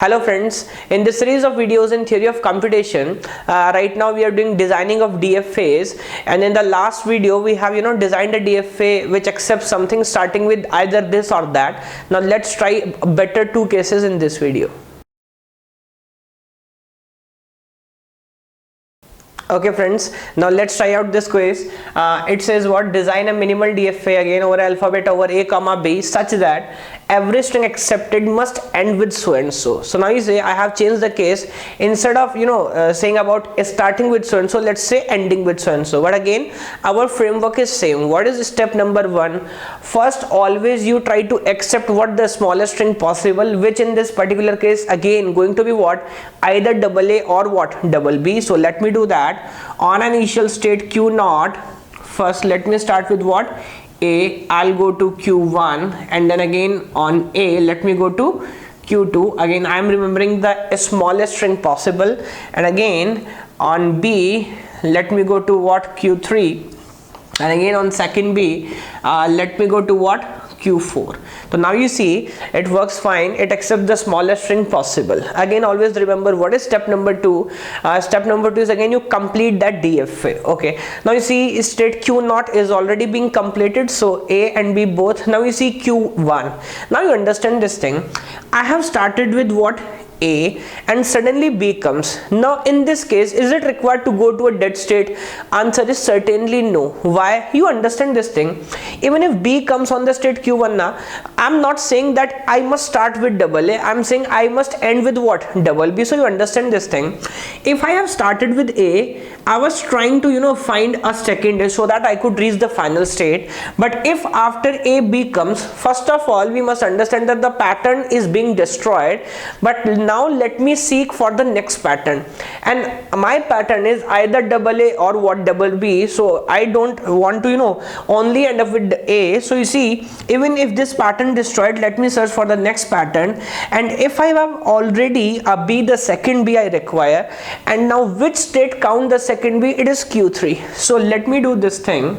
Hello friends, in this series of videos in theory of computation, right now we are doing designing of DFAs, and in the last video we have designed a DFA which accepts something starting with either this or that. Now let's try better two cases in this video. Okay friends, now let's try out this quiz. It says what? Design a minimal DFA again over alphabet over a comma b such that every string accepted must end with so and so. So now you say I have changed the case. Instead of saying about starting with so and so, let's say ending with so and so. But again our framework is same. What is step number one? First, always you try to accept what the smallest string possible, which in this particular case again going to be what? Either double A or what? Double B. So let me do that. On an initial state q naught, first let me start with what? A. I'll go to q1, and then again on A let me go to q2. Again I am remembering the smallest string possible, and again on B let me go to what? Q3, and again on second B let me go to what? Q4. So now you see it works fine. It accepts the smallest string possible. Again always remember what is step number two. Step number two is again you complete that DFA. Okay, now you see state q naught is already being completed, so A and B both. Now you see q1. Now you understand this thing. I have started with what? A, and suddenly B comes. Now in this case, is it required to go to a dead state? Answer is certainly no. Why? You understand this thing. Even if B comes on the state q1 now, I'm not saying that I must start with double A. I'm saying I must end with what? Double B. So you understand this thing. If I have started with A, I was trying to find a second A so that I could reach the final state. But if after A B comes, first of all we must understand that the pattern is being destroyed. But now let me seek for the next pattern, and my pattern is either double A or what? Double B. So I don't want to only end up with A. So you see, even if this pattern destroyed, let me search for the next pattern, and if I have already a B, the second B I require, and now which state count the second B? It is Q3. So let me do this thing.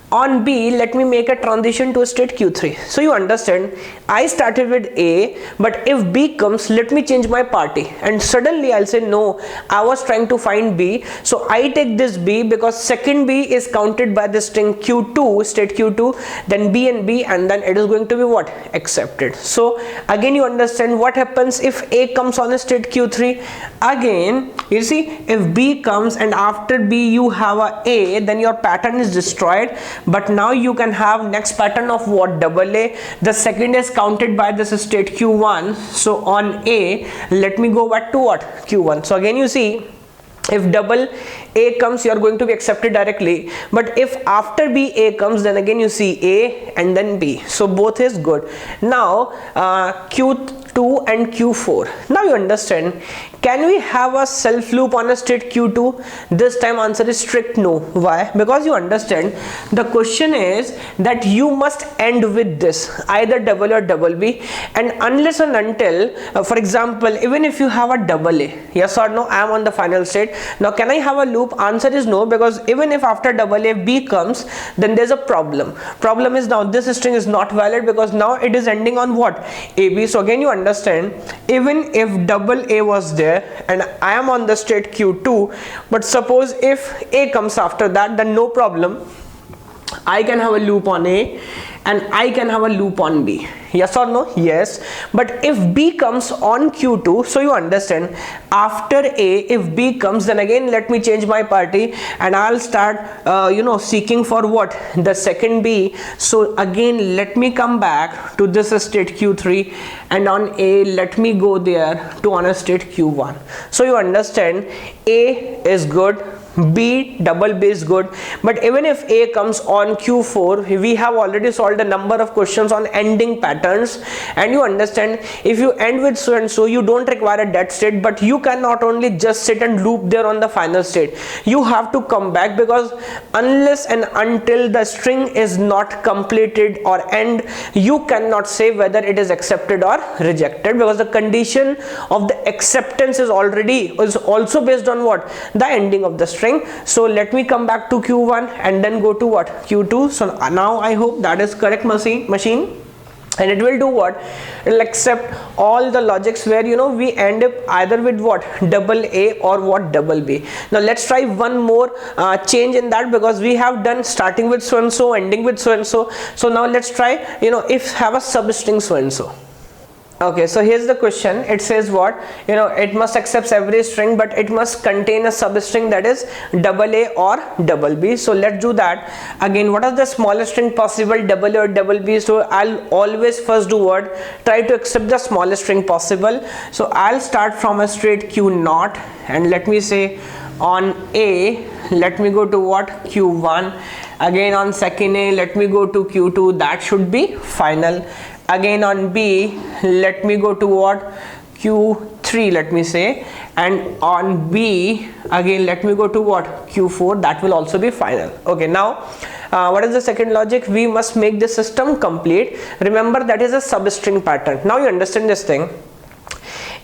On B, let me make a transition to state Q3. So you understand, I started with A, but if B comes, let me change my party, and suddenly I'll say no, I was trying to find B, so I take this B because second B is counted by the string Q2, state Q2, then B and B, and then it is going to be what? Accepted. So again you understand what happens if A comes on a state Q3. Again you see, if B comes and after B you have A, then your pattern is destroyed. But now you can have next pattern of what? Double A. The second is counted by this state Q1. So on A, let me go back to what? Q1. So again you see, if double A comes, you are going to be accepted directly. But if after B A comes, then again you see A and then B. So both is good. Now Q2 and Q4. Now you understand. Can we have a self loop on a state Q2? This time answer is strict no. Why? Because you understand the question is that you must end with this, either double or double B, and unless and until for example, even if you have a double A, yes or no, I am on the final state. Now can I have a loop? Answer is no, because even if after double A B comes, then there's a problem. Problem is now this string is not valid because now it is ending on what? AB. So again you understand, even if double A was there and I am on the state Q2, but suppose if A comes after that, then no problem, I can have a loop on A and I can have a loop on B. Yes or no? Yes. But if B comes on Q2, so you understand, after A, if B comes, then again let me change my party and I'll start seeking for what? The second B. So again let me come back to this state Q3, and on A let me go there to on a state Q1. So you understand, A is good, B double B is good, but even if A comes on Q4, we have already solved a number of questions on ending patterns, and you understand, if you end with so and so, you don't require a dead state, but you can not only just sit and loop there on the final state, you have to come back, because unless and until the string is not completed or end, you cannot say whether it is accepted or rejected, because the condition of the acceptance is also based on what? The ending of the string. So let me come back to Q1 and then go to what? Q2. So now I hope that is correct, machine. and it will do what? It will accept all the logics where we end up either with what, double A or what, double B. Now let's try one more change in that, because we have done starting with so and so, ending with so and so. So now let's try, if have a substring so and so. Okay, so here's the question. It says what? It must accept every string, but it must contain a substring that is double A or double B. So let's do that. Again, what are the smallest string possible, double A or double B? So I'll always first do what? Try to accept the smallest string possible. So I'll start from a straight Q naught, and let me say on A, let me go to what? Q1. Again on second A, let me go to Q2. That should be final. Again on B, let me go to what? Q3, let me say, and on B again let me go to what? Q4. That will also be final. Okay, now what is the second logic? We must make the system complete. Remember, that is a substring pattern. Now you understand this thing.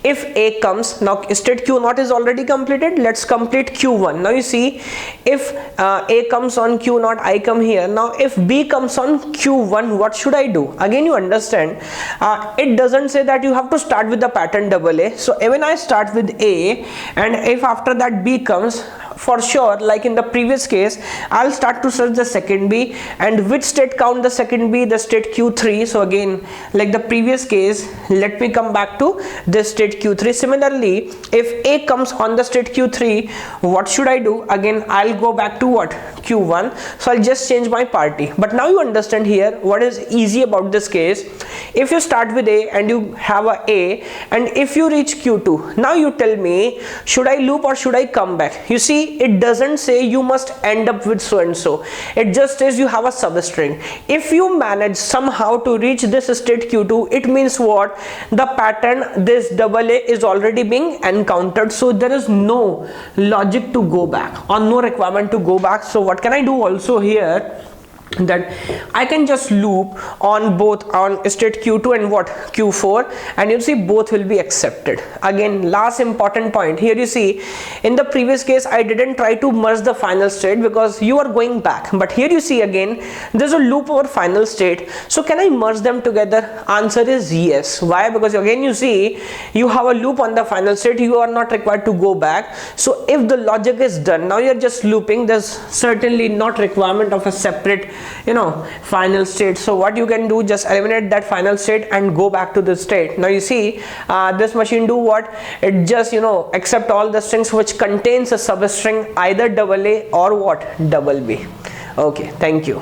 If A comes, now state Q naught is already completed, let's complete Q1. Now you see, if A comes on Q naught, I come here. Now if B comes on Q1, what should I do? Again, you understand, it doesn't say that you have to start with the pattern double A. So even I start with A, and if after that B comes, for sure, like in the previous case, I'll start to search the second B, and which state count the second B? The state Q3. So again, like the previous case, let me come back to this state Q3. Similarly, if A comes on the state Q3, what should I do? Again, I'll go back to what? Q1. So I'll just change my party. But now you understand here what is easy about this case. If you start with A and you have a and if you reach Q2, now you tell me, should I loop or should I come back? You see, it doesn't say you must end up with so and so. It just says you have a substring. If you manage somehow to reach this state Q2, it means what? The pattern, this double A, is already being encountered. So there is no logic to go back or no requirement to go back. So what can I do also here? That I can just loop on both, on state Q2 and what? Q4, and you see both will be accepted. Again, last important point here, you see in the previous case I didn't try to merge the final state because you are going back, but here you see again there's a loop over final state. So can I merge them together? Answer is yes. Why? Because again you see you have a loop on the final state, you are not required to go back. So if the logic is done, now you're just looping, there's certainly not requirement of a separate final state. So what you can do, just eliminate that final state and go back to the state. Now you see this machine do what? It just accept all the strings which contains a substring, either double A or what? Double B. Okay, thank you.